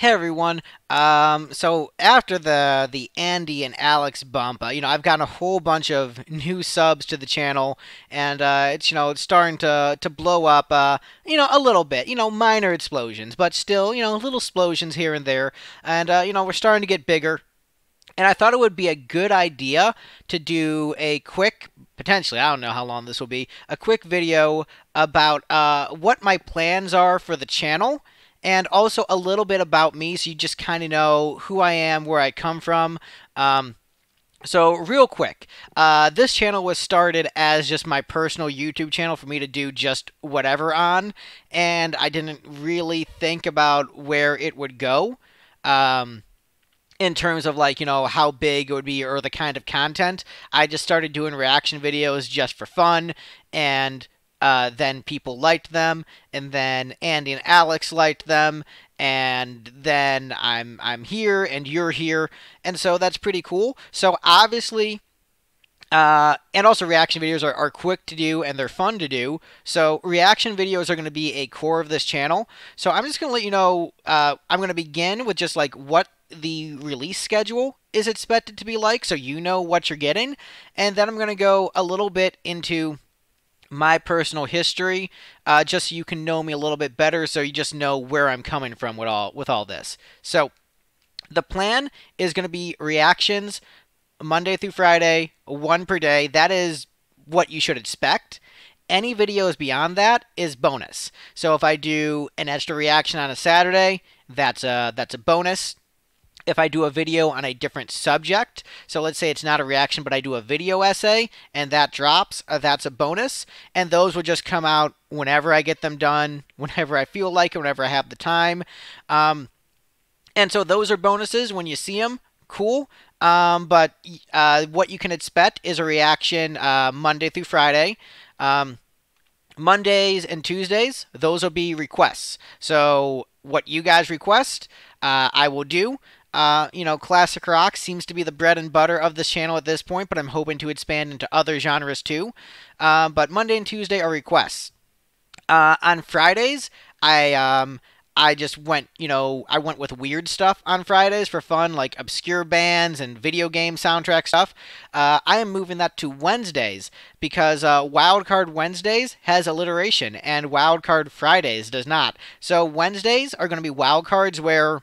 Hey everyone. So after the Andy and Alex bump, I've gotten a whole bunch of new subs to the channel, and it's starting to blow up, a little bit, minor explosions, but still, little explosions here and there, and we're starting to get bigger. And I thought it would be a good idea to do a quick, potentially, I don't know how long this will be, a quick video about what my plans are for the channel and also a little bit about me so you just kind of know who I am, where I come from. So, real quick, this channel was started as just my personal YouTube channel for me to do just whatever on, and I didn't really think about where it would go. Um, in terms of like how big it would be or the kind of content. I just started doing reaction videos just for fun, and then people liked them, and then Andy and Alex liked them, and then I'm here and you're here, and so that's pretty cool. So obviously. And also reaction videos are quick to do and they're fun to do. So reaction videos are going to be a core of this channel. So I'm just going to let you know, I'm going to begin with just like what the release schedule is expected to be like so you know what you're getting. And then I'm going to go a little bit into my personal history, just so you can know me a little bit better, so you just know where I'm coming from with all this. So the plan is going to be reactions Monday through Friday, one per day. That is what you should expect. Any videos beyond that is bonus. So if I do an extra reaction on a Saturday, that's a bonus. If I do a video on a different subject, so let's say it's not a reaction, but I do a video essay and that drops, that's a bonus. And those will just come out whenever I get them done, whenever I feel like it, whenever I have the time. And so those are bonuses when you see them. Cool. But what you can expect is a reaction Monday through Friday. Mondays and Tuesdays, those will be requests. So what you guys request, I will do. Classic rock seems to be the bread and butter of this channel at this point, but I'm hoping to expand into other genres too. But Monday and Tuesday are requests. On Fridays, I just went, I went with weird stuff on Fridays for fun, like obscure bands and video game soundtrack stuff. I am moving that to Wednesdays because Wildcard Wednesdays has alliteration and Wildcard Fridays does not. So Wednesdays are going to be wildcards where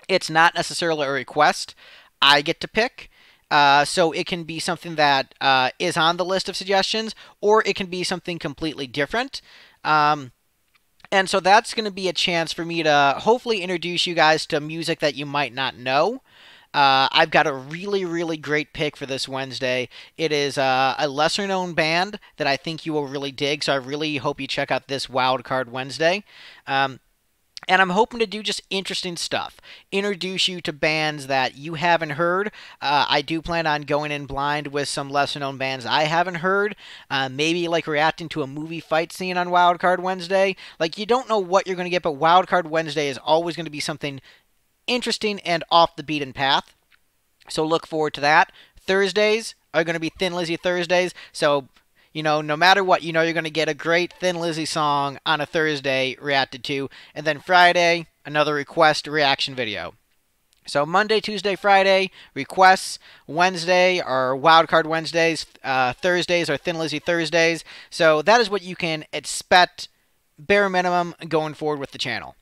it's not necessarily a request. I get to pick. So it can be something that is on the list of suggestions, or it can be something completely different. And so that's going to be a chance for me to hopefully introduce you guys to music that you might not know. I've got a really, really great pick for this Wednesday. It is a lesser known band that I think you will really dig, so I really hope you check out this Wildcard Wednesday. And I'm hoping to do just interesting stuff. Introduce you to bands that you haven't heard. I do plan on going in blind with some lesser known bands I haven't heard. Maybe like reacting to a movie fight scene on Wildcard Wednesday. Like, you don't know what you're going to get, but Wildcard Wednesday is always going to be something interesting and off the beaten path. So look forward to that. Thursdays are going to be Thin Lizzy Thursdays. So no matter what, you're going to get a great Thin Lizzy song on a Thursday reacted to. And then Friday, another request reaction video. So Monday, Tuesday, Friday, requests. Wednesday are Wildcard Wednesdays. Thursdays are Thin Lizzy Thursdays. So that is what you can expect, bare minimum, going forward with the channel.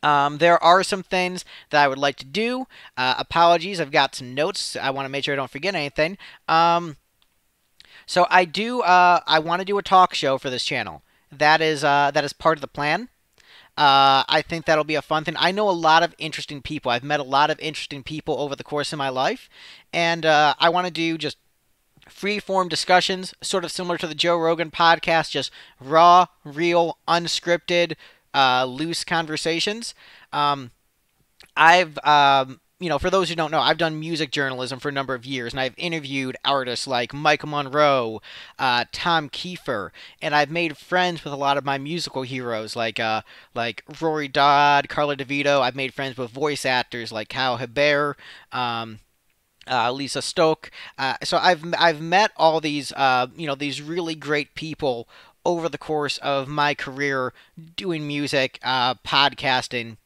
There are some things that I would like to do. Apologies, I've got some notes. I want to make sure I don't forget anything. So I want to do a talk show for this channel. That is part of the plan. I think that'll be a fun thing. I know a lot of interesting people. I've met a lot of interesting people over the course of my life, and I want to do just free-form discussions, sort of similar to the Joe Rogan podcast, just raw, real, unscripted, loose conversations. I've for those who don't know, I've done music journalism for a number of years, and I've interviewed artists like Michael Monroe, Tom Kiefer, and I've made friends with a lot of my musical heroes like Rory Dodd, Carla DeVito. I've made friends with voice actors like Kyle Hebert, Lisa Stoke. So I've met all these these really great people over the course of my career doing music, podcasting.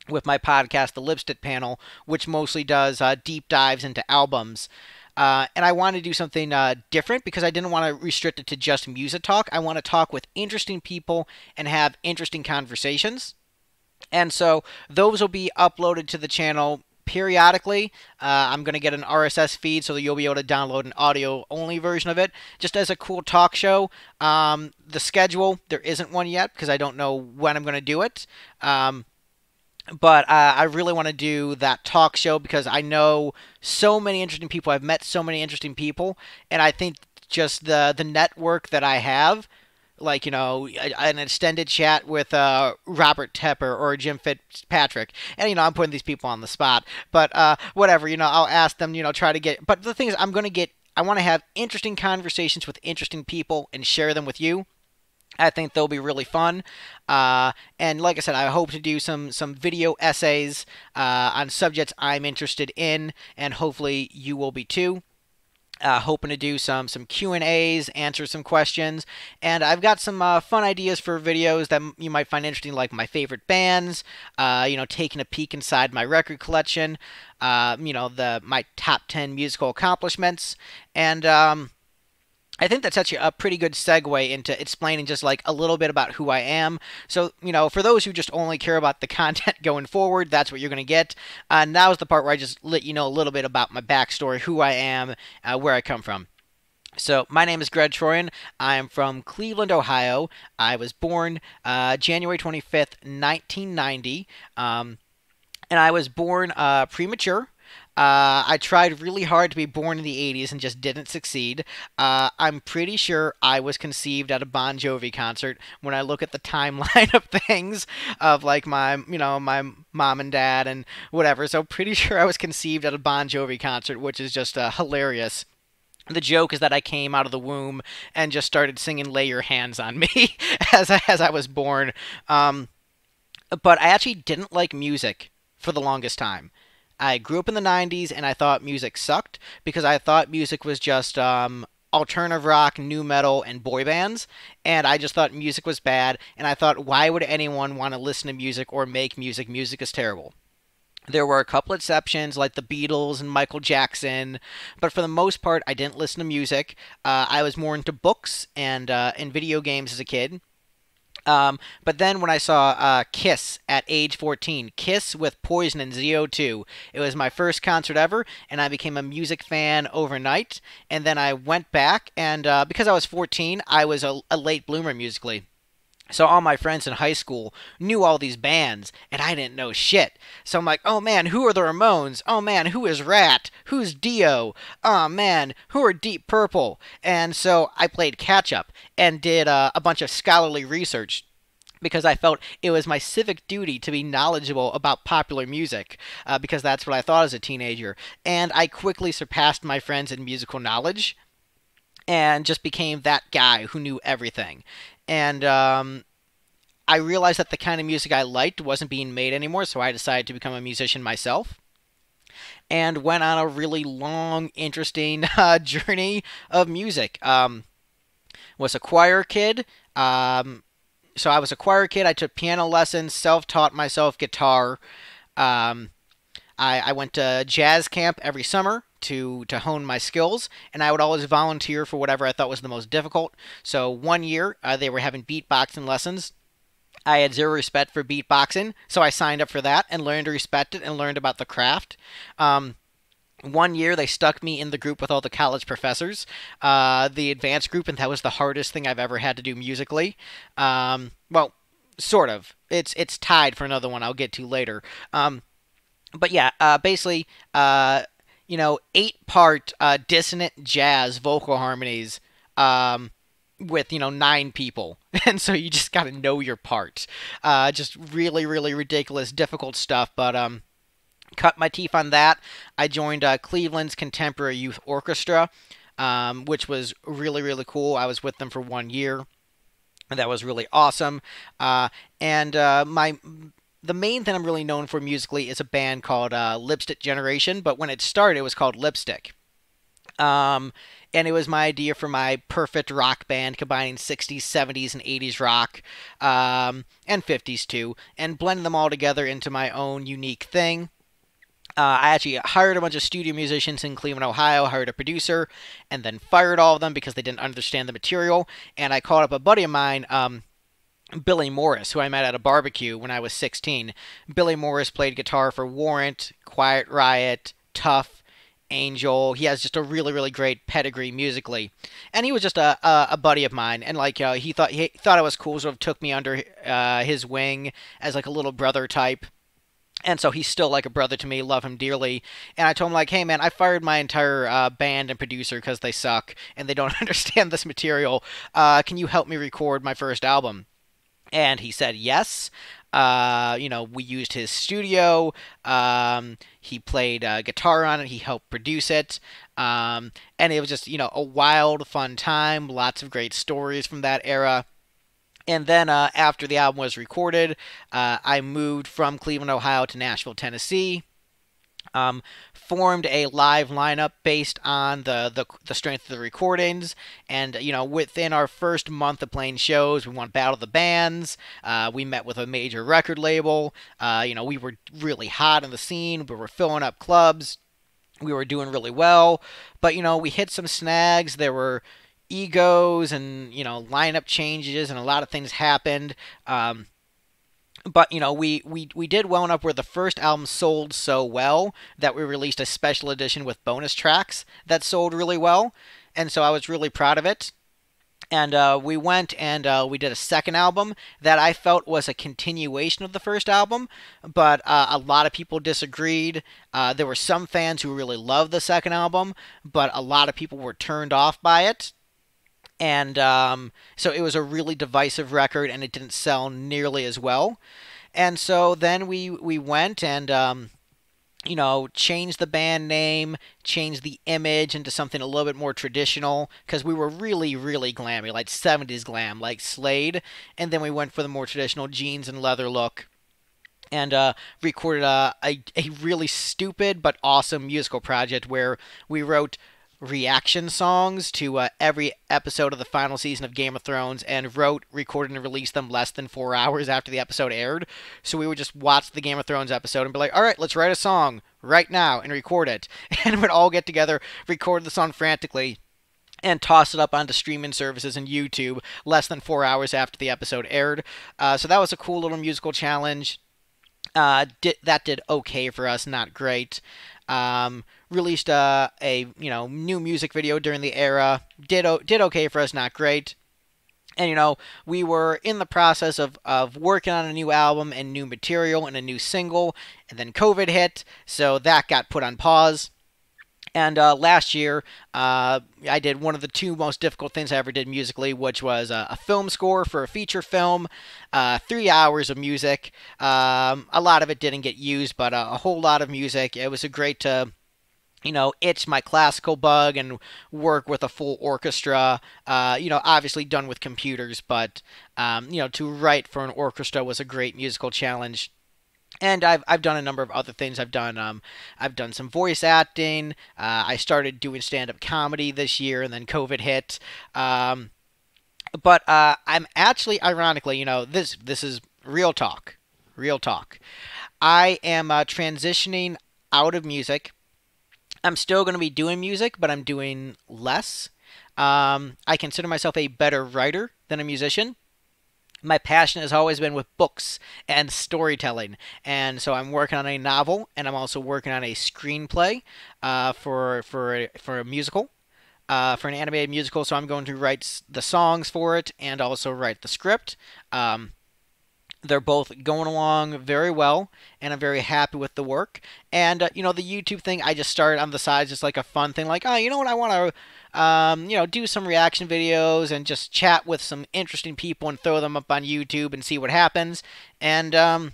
with my podcast, The Lipstick Panel, which mostly does deep dives into albums. And I want to do something different because I didn't want to restrict it to just music talk. I want to talk with interesting people and have interesting conversations. And so those will be uploaded to the channel periodically. I'm going to get an RSS feed so that you'll be able to download an audio only version of it just as a cool talk show. The schedule, there isn't one yet because I don't know when I'm going to do it. But I really want to do that talk show because I know so many interesting people. I've met so many interesting people, and I think just the network that I have, like an extended chat with Robert Tepper or Jim Fitzpatrick, and I'm putting these people on the spot, but whatever, I'll ask them, try to get. But the thing is, I want to have interesting conversations with interesting people and share them with you. I think they'll be really fun. And like I said, I hope to do some video essays on subjects I'm interested in, and hopefully you will be too. Hoping to do some Q&As, answer some questions, and I've got some fun ideas for videos that you might find interesting, like my favorite bands, taking a peek inside my record collection, my top 10 musical accomplishments, and I think that's actually a pretty good segue into explaining just like a little bit about who I am. So, for those who just only care about the content going forward, that's what you're going to get. Now's the part where I just let you know a little bit about my backstory, who I am, where I come from. So, my name is Greg Troyan. I am from Cleveland, Ohio. I was born January 25th, 1990. And I was born premature. I tried really hard to be born in the 80s and just didn't succeed. I'm pretty sure I was conceived at a Bon Jovi concert when I look at the timeline of things of like my mom and dad and whatever. So pretty sure I was conceived at a Bon Jovi concert, which is just hilarious. The joke is that I came out of the womb and just started singing "Lay Your Hands on Me" as I was born. But I actually didn't like music for the longest time. I grew up in the 90s and I thought music sucked because I thought music was just alternative rock, new metal, and boy bands. And I just thought music was bad. And I thought, why would anyone want to listen to music or make music? Music is terrible. There were a couple exceptions like the Beatles and Michael Jackson, but for the most part, I didn't listen to music. I was more into books and video games as a kid. But then when I saw Kiss at age 14, Kiss with Poison and ZO2, it was my first concert ever, and I became a music fan overnight. And then I went back, and because I was 14, I was a late bloomer musically. So all my friends in high school knew all these bands, and I didn't know shit. So I'm like, oh man, who are the Ramones? Oh man, who is Rat? Who's Dio? Oh man, who are Deep Purple? And so I played catch up and did a bunch of scholarly research because I felt it was my civic duty to be knowledgeable about popular music, because that's what I thought as a teenager. And I quickly surpassed my friends in musical knowledge and just became that guy who knew everything. And I realized that the kind of music I liked wasn't being made anymore, so I decided to become a musician myself and went on a really long, interesting journey of music. Was a choir kid. So I was a choir kid. I took piano lessons, self-taught myself guitar. I went to jazz camp every summer to hone my skills, and I would always volunteer for whatever I thought was the most difficult. So one year, they were having beatboxing lessons. I had zero respect for beatboxing, so I signed up for that and learned to respect it and learned about the craft. One year, they stuck me in the group with all the college professors, the advanced group, and that was the hardest thing I've ever had to do musically. Well, sort of. It's tied for another one I'll get to later. But yeah, basically, 8-part dissonant jazz vocal harmonies with 9 people, and so you just got to know your part. Just really, really ridiculous, difficult stuff, but cut my teeth on that. I joined Cleveland's Contemporary Youth Orchestra, which was really, really cool. I was with them for 1 year, and that was really awesome. The main thing I'm really known for musically is a band called Lipstick Generation, but when it started, it was called Lipstick. Um, and it was my idea for my perfect rock band combining 60s, 70s, and 80s rock, and 50s too, and blending them all together into my own unique thing. I actually hired a bunch of studio musicians in Cleveland, Ohio, hired a producer, and then fired all of them because they didn't understand the material. And I called up a buddy of mine, Billy Morris, who I met at a barbecue when I was 16. Billy Morris played guitar for Warrant, Quiet Riot, Tough, Angel. He has just a really, really great pedigree musically, and he was just a buddy of mine. And like he thought it was cool, sort of took me under his wing as like a little brother type. And so he's still like a brother to me, love him dearly. And I told him, like, hey, man, I fired my entire band and producer because they suck and they don't understand this material. Can you help me record my first album? And he said yes. We used his studio. He played guitar on it. He helped produce it. And it was just, a wild, fun time. Lots of great stories from that era. And then after the album was recorded, I moved from Cleveland, Ohio to Nashville, Tennessee. Formed a live lineup based on the strength of the recordings, and within our first month of playing shows, we won Battle of the Bands. We met with a major record label. We were really hot in the scene. We were filling up clubs. We were doing really well, but we hit some snags. There were egos and lineup changes, and a lot of things happened. But we did well enough where the first album sold so well that we released a special edition with bonus tracks that sold really well, and so I was really proud of it. And we went and we did a second album that I felt was a continuation of the first album, but a lot of people disagreed. There were some fans who really loved the second album, but a lot of people were turned off by it. And so it was a really divisive record, and it didn't sell nearly as well. And so then we went and changed the band name, changed the image into something a little bit more traditional because we were really, really glammy, like 70s glam, like Slade. And then we went for the more traditional jeans and leather look. And recorded a really stupid but awesome musical project where we wrote reaction songs to every episode of the final season of Game of Thrones, and wrote, recorded, and released them less than 4 hours after the episode aired. So we would just watch the Game of Thrones episode and be like, all right, let's write a song right now and record it. And we'd all get together, record the song frantically, and toss it up onto streaming services and YouTube less than 4 hours after the episode aired. So that was a cool little musical challenge. That did okay for us, not great. Released a new music video during the era. Did okay for us, not great. And we were in the process of working on a new album and new material and a new single, and then COVID hit, so that got put on pause. And last year, I did one of the two most difficult things I ever did musically, which was a film score for a feature film. 3 hours of music. A lot of it didn't get used, but a whole lot of music. It was a great to itch my classical bug and work with a full orchestra. Obviously done with computers, but to write for an orchestra was a great musical challenge. And I've done a number of other things. I've done some voice acting. I started doing stand up comedy this year, and then COVID hit. But I'm actually, ironically, this is real talk, real talk. I am transitioning out of music. I'm still going to be doing music, but I'm doing less. I consider myself a better writer than a musician. My passion has always been with books and storytelling, and so I'm working on a novel, and I'm also working on a screenplay for a musical, for an animated musical. So I'm going to write the songs for it and also write the script. They're both going along very well, and I'm very happy with the work. And the YouTube thing I just started on the side, just like a fun thing, like, oh, you know what, I want to, do some reaction videos and just chat with some interesting people and throw them up on YouTube and see what happens. And that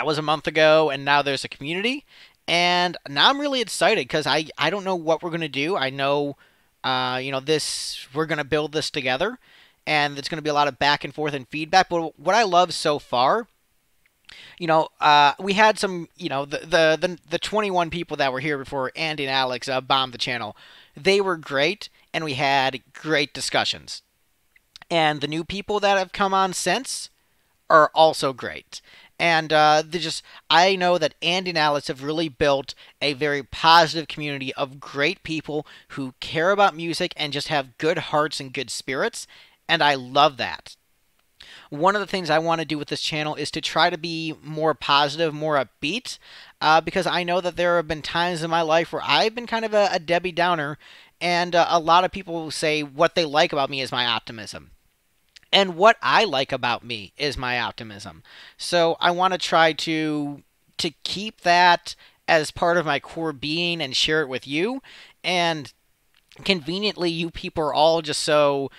was a month ago, and now there's a community, and now I'm really excited because I don't know what we're gonna do. I know, this we're gonna build this together, and there's going to be a lot of back and forth and feedback. But what I love so far We had some, the 21 people that were here before Andy and Alex bombed the channel. They were great, and we had great discussions. And the new people that have come on since are also great. And I know that Andy and Alex have really built a very positive community of great people who care about music and just have good hearts and good spirits. And I love that. One of the things I want to do with this channel is to try to be more positive, more upbeat, because I know that there have been times in my life where I've been kind of a Debbie Downer, and a lot of people say what they like about me is my optimism. And what I like about me is my optimism. So I want to try to keep that as part of my core being and share it with you. And conveniently, you people are all just so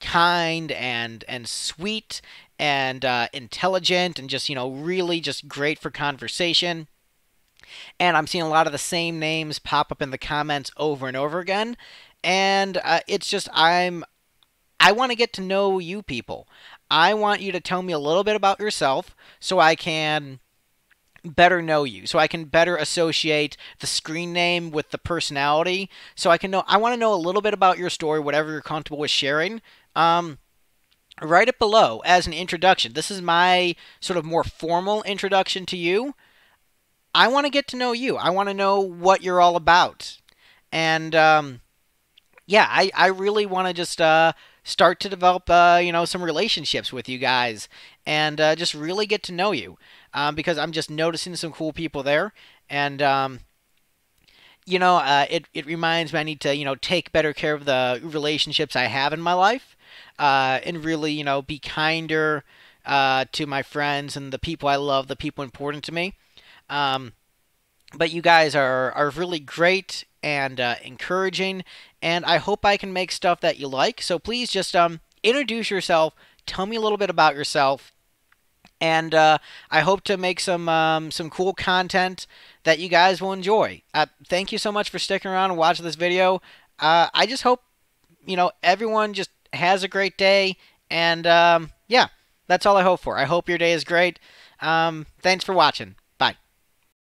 kind and sweet and intelligent and just really just great for conversation. And I'm seeing a lot of the same names pop up in the comments over and over again. And it's just I want to get to know you people. I want you to tell me a little bit about yourself so I can better know you, so I can better associate the screen name with the personality, so I can know. I want to know a little bit about your story, whatever you're comfortable with sharing. Um, Write it below as an introduction. This is my sort of more formal introduction to you. I want to get to know you. I want to know what you're all about. And yeah, I really want to just start to develop, some relationships with you guys and just really get to know you because I'm just noticing some cool people there. And, it reminds me I need to, take better care of the relationships I have in my life and really, be kinder to my friends and the people I love, the people important to me. Um, but you guys are really great and encouraging, and I hope I can make stuff that you like. So please just introduce yourself, tell me a little bit about yourself, and I hope to make some cool content that you guys will enjoy. Thank you so much for sticking around and watching this video. I just hope everyone just has a great day, and yeah, that's all I hope for. I hope your day is great. Thanks for watching.